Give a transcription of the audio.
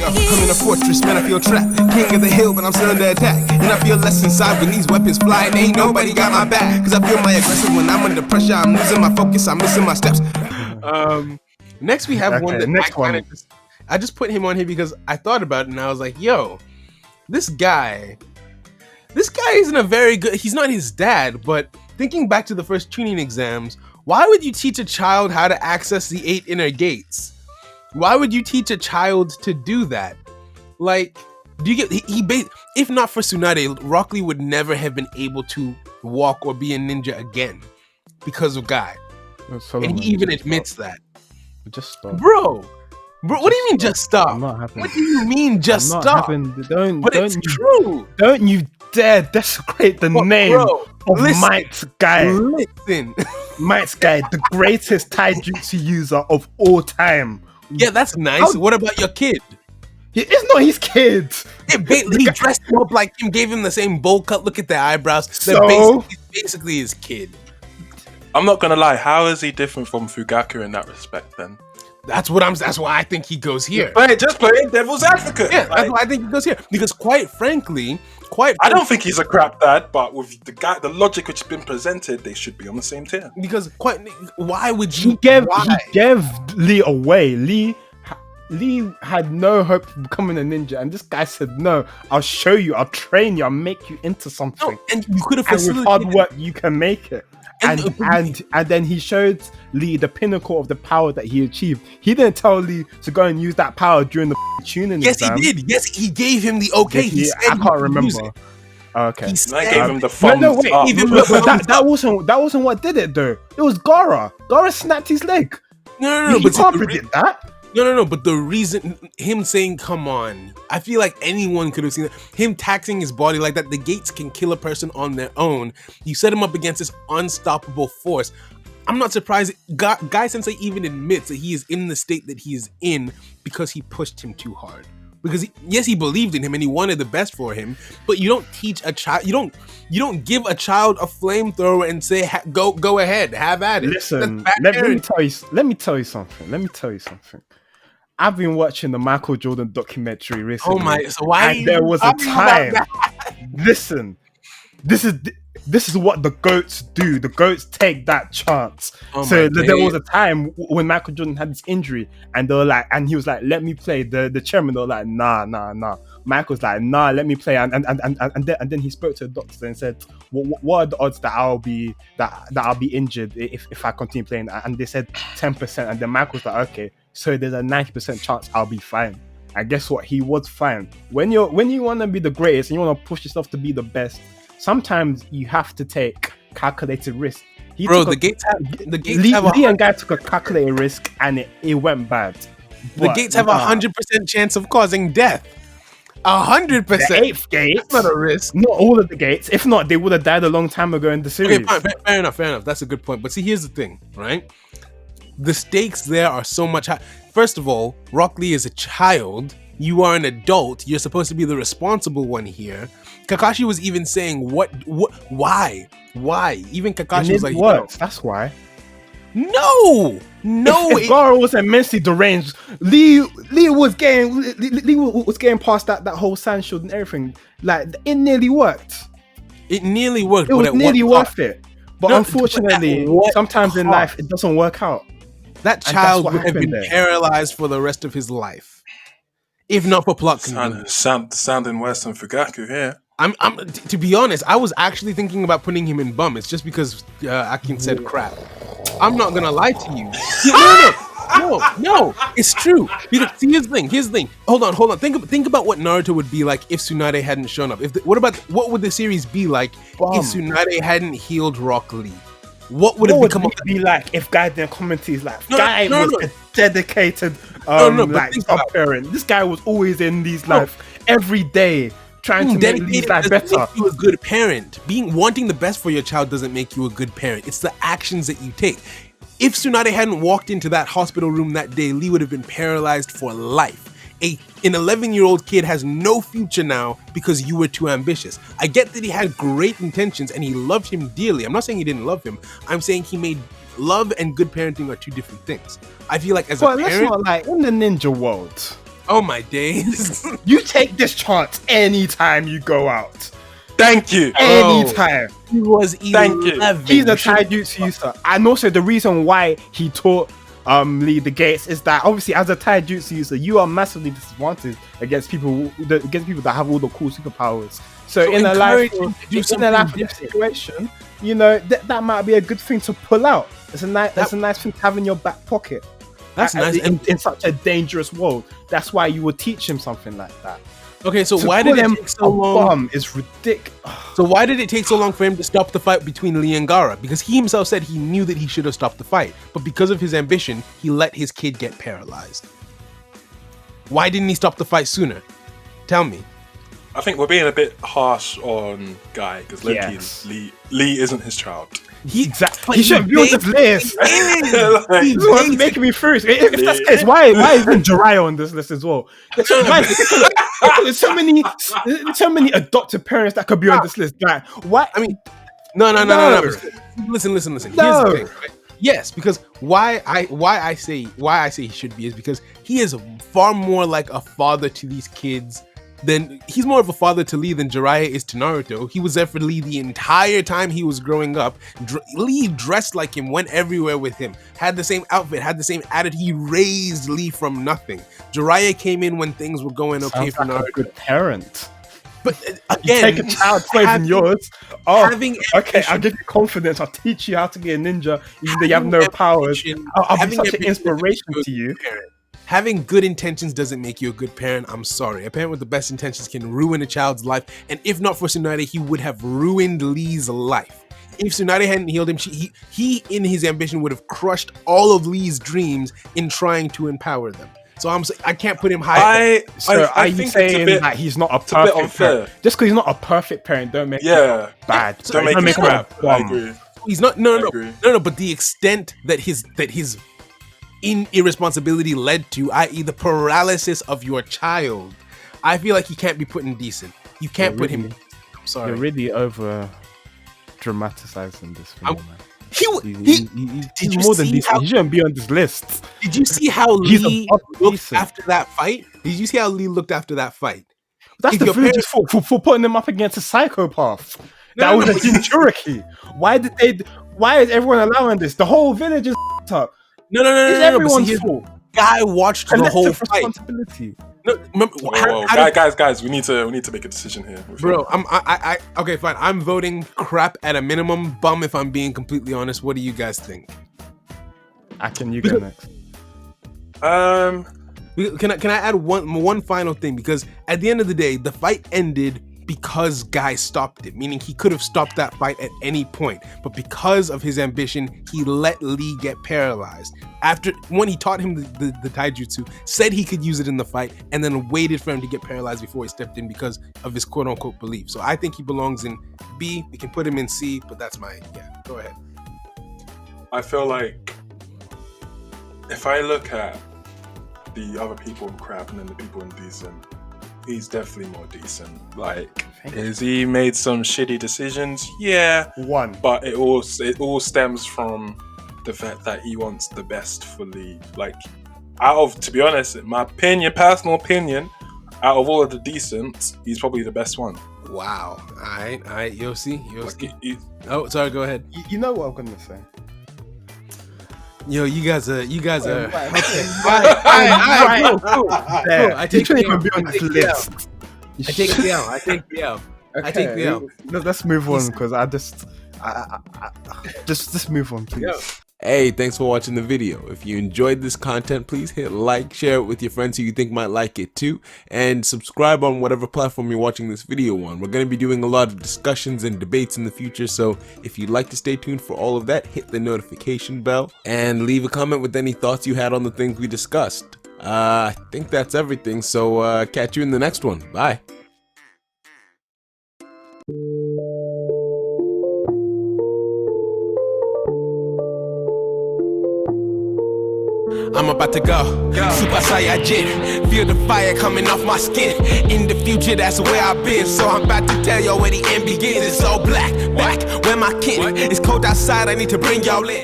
up, I'm in a fortress, man, I feel trapped. King of the hill, but I'm still under attack. And I feel less inside when these weapons fly. And ain't nobody got my back. Cause I feel my aggressive when I'm under pressure. I'm losing my focus, I'm missing my steps. Next we have one that I just put him on here because I thought about it and I was like, yo, this guy isn't a very good, he's not his dad, but thinking back to the first tuning exams, why would you teach a child how to access the 8 inner gates? Why would you teach a child to do that? Like, do you get, if not for Tsunade, Rock Lee would never have been able to walk or be a ninja again because of Guy. And he even admits that. Just stop. Bro, what do you mean just stop? I'm not happy. What do you mean just stop? It's true. Don't you dare desecrate the name of Might's Guy. Listen. Might's Guy, the greatest taijutsu user of all time. Yeah, that's nice. What about your kid? It's not his kid. He dressed him up like him, gave him the same bowl cut. Look at the eyebrows. So basically his kid. I'm not gonna lie. How is he different from Fugaku in that respect? Then that's why I think he goes here. Just playing devil's advocate. Yeah, that's why I think he goes here because quite frankly, I don't think he's a crap dad, but with the logic which has been presented, they should be on the same tier. Because why would you? He gave Lee away. Lee had no hope of becoming a ninja, and this guy said, "No, I'll show you. I'll train you. I'll make you into something." No, and you could have facilitated. And with hard work, you can make it. And then he showed Lee the pinnacle of the power that he achieved. He didn't tell Lee to go and use that power during the tuning exam. Yes, he did. Yes, he gave him the okay. I can't remember. Okay. I gave him the thumbs up. But that wasn't what did it though. It was Gara. Gara snapped his leg. No. But can't predict that. No. But the reason, him saying, come on, I feel like anyone could have seen that. Him taxing his body like that, the gates can kill a person on their own. You set him up against this unstoppable force. I'm not surprised. Guy Sensei even admits that he is in the state that he is in because he pushed him too hard. Because he believed in him and he wanted the best for him, but you don't teach a child, you don't give a child a flamethrower and say, go ahead, have at it. Listen, let me tell you something. I've been watching the Michael Jordan documentary recently. Oh my! So why? There was a time. Listen, this is what the GOATs do. The GOATs take that chance. So there was a time when Michael Jordan had this injury, and they were like, and he was like, "Let me play." The chairman, they were like, "Nah." Michael's like, "Nah, let me play." And then he spoke to the doctor and said, "What are the odds that I'll be injured if I continue playing?" And they said 10%. And then Michael's like, "Okay, so there's a 90% chance I'll be fine." And guess what? He was fine. When you want to be the greatest and you want to push yourself to be the best, sometimes you have to take calculated risk. Lee and Guy took a calculated risk and it went bad. The gates have 100% chance of causing death. 100%. The 8th gate. That's not a risk. Not all of the gates. If not, they would have died a long time ago in the series. Okay, fine, fair enough. That's a good point. But see, here's the thing, right? The stakes there are so much higher. First of all, Rock Lee is a child. You are an adult. You're supposed to be the responsible one here. Kakashi was even saying, why? Even Kakashi was like, works. That's why. No. If Gara was immensely deranged, Lee was getting past that whole sand shield and everything. Like, it nearly worked. It nearly worked. It was nearly worth it. But unfortunately, sometimes in life, it doesn't work out. That child would have been paralyzed for the rest of his life, if not for plot convenience. Sounding worse than Fugaku here. I'm to be honest, I was actually thinking about putting him in bum. It's just because Akin said crap. I'm not gonna lie to you. No, it's true. Because see, here's the thing. Hold on. Think about what Naruto would be like if Tsunade hadn't shown up. What would the series be like if Tsunade hadn't healed Rock Lee? What would it be like if Guy didn't comment? He's like, Guy was a dedicated parent. This guy was always in Lee's life every day, trying to make Lee's life better. Make you a good parent. Wanting the best for your child doesn't make you a good parent. It's the actions that you take. If Tsunade hadn't walked into that hospital room that day, Lee would have been paralyzed for life. An 11-year-old kid has no future now because you were too ambitious. I get that he had great intentions and he loved him dearly. I'm not saying he didn't love him. I'm saying he made love and good parenting are two different things. I feel like as a parent... let's not like in the ninja world. Oh my days. You take this chance anytime you go out. Thank you. Anytime. He was 11. He's a taijutsu user. And also the reason why he taught Lee the gates is that obviously as a taijutsu user, you are massively disadvantaged against people that have all the cool superpowers. So in a life situation, you know, that might be a good thing to pull out. It's a nice thing to have in your back pocket. That's nice. In such a dangerous world. That's why you would teach him something like that. Okay, so why did it take so long? Is ridiculous. So why did it take so long for him to stop the fight between Lee and Gaara? Because he himself said he knew that he should have stopped the fight, but because of his ambition, he let his kid get paralyzed. Why didn't he stop the fight sooner? Tell me. I think we're being a bit harsh on Guy because Lee isn't his child. He shouldn't be on this list. He's the one making me furious. If that's the case, why isn't Jiraiya on this list as well? There's so many adopted parents that could be on this list. Like, why? I mean, no. Listen. Here's the thing. Right? Yes, because why I say he should be is because he is far more like a father to these kids. He's more of a father to Lee than Jiraiya is to Naruto. He was there for Lee the entire time he was growing up. Lee dressed like him, went everywhere with him, had the same outfit, had the same attitude. He raised Lee from nothing. Jiraiya came in when things were going okay for Naruto. A good parent. But again, you take a child slaves in yours. I'll give you confidence. I'll teach you how to be a ninja, even though you have no powers. I'll be such an inspiration to you. Having good intentions doesn't make you a good parent. I'm sorry. A parent with the best intentions can ruin a child's life. And if not for Tsunade, he would have ruined Lee's life. If Tsunade hadn't healed him, he in his ambition would have crushed all of Lee's dreams in trying to empower them. So I can't put him high. Are you saying that he's not a perfect parent? Just because he's not a perfect parent, don't make him bad. Don't make him crap. I agree. He's not. No. But the extent that his irresponsibility led to, i.e. the paralysis of your child, I feel like he can't be put in decent. You can't put him. I'm sorry. You're really over dramatizing this film, man. He's more than decent. He shouldn't be on this list. Did you see how Lee looked after that fight? Did you see how Lee looked after that fight? That's the village's fault for putting him up against a psychopath. That was a Jinchuriki. Why is everyone allowing this? The whole village is up. No. It's everyone's fault. Guy watched the whole fight. No, remember, guys, we need to make a decision here, bro. Okay, fine. I'm voting crap at a minimum. Bum, if I'm being completely honest. What do you guys think? Akin, you go next. Can I add one final thing? Because at the end of the day, the fight ended because Guy stopped it, meaning he could have stopped that fight at any point, but because of his ambition, he let Lee get paralyzed. When he taught him the taijutsu, said he could use it in the fight, and then waited for him to get paralyzed before he stepped in because of his quote-unquote belief. So I think he belongs in B. We can put him in C, but that's go ahead. I feel like if I look at the other people in crap and then the people in decent, he's definitely more decent. Like, has he made some shitty decisions? Yeah. But it all stems from the fact that he wants the best for Lee. Like, to be honest, in my personal opinion, out of all of the decents, he's probably the best one. Wow. All right, Yosi. Oh, sorry, go ahead. You know what I'm gonna say. Yo, you guys are. Okay. Right. I take the L. Let's move on because I just move on, please. Yo. Hey, thanks for watching the video. If you enjoyed this content, please hit like, share it with your friends who you think might like it too, and subscribe on whatever platform you're watching this video on. We're going to be doing a lot of discussions and debates in the future, so if you'd like to stay tuned for all of that, hit the notification bell and leave a comment with any thoughts you had on the things we discussed. I think that's everything, so catch you in the next one. Bye. I'm about to go Super Saiyajin. Feel the fire coming off my skin. In the future, that's where I've been. So I'm about to tell y'all where the end begins. It's all black, where my kin. It's cold outside, I need to bring y'all in.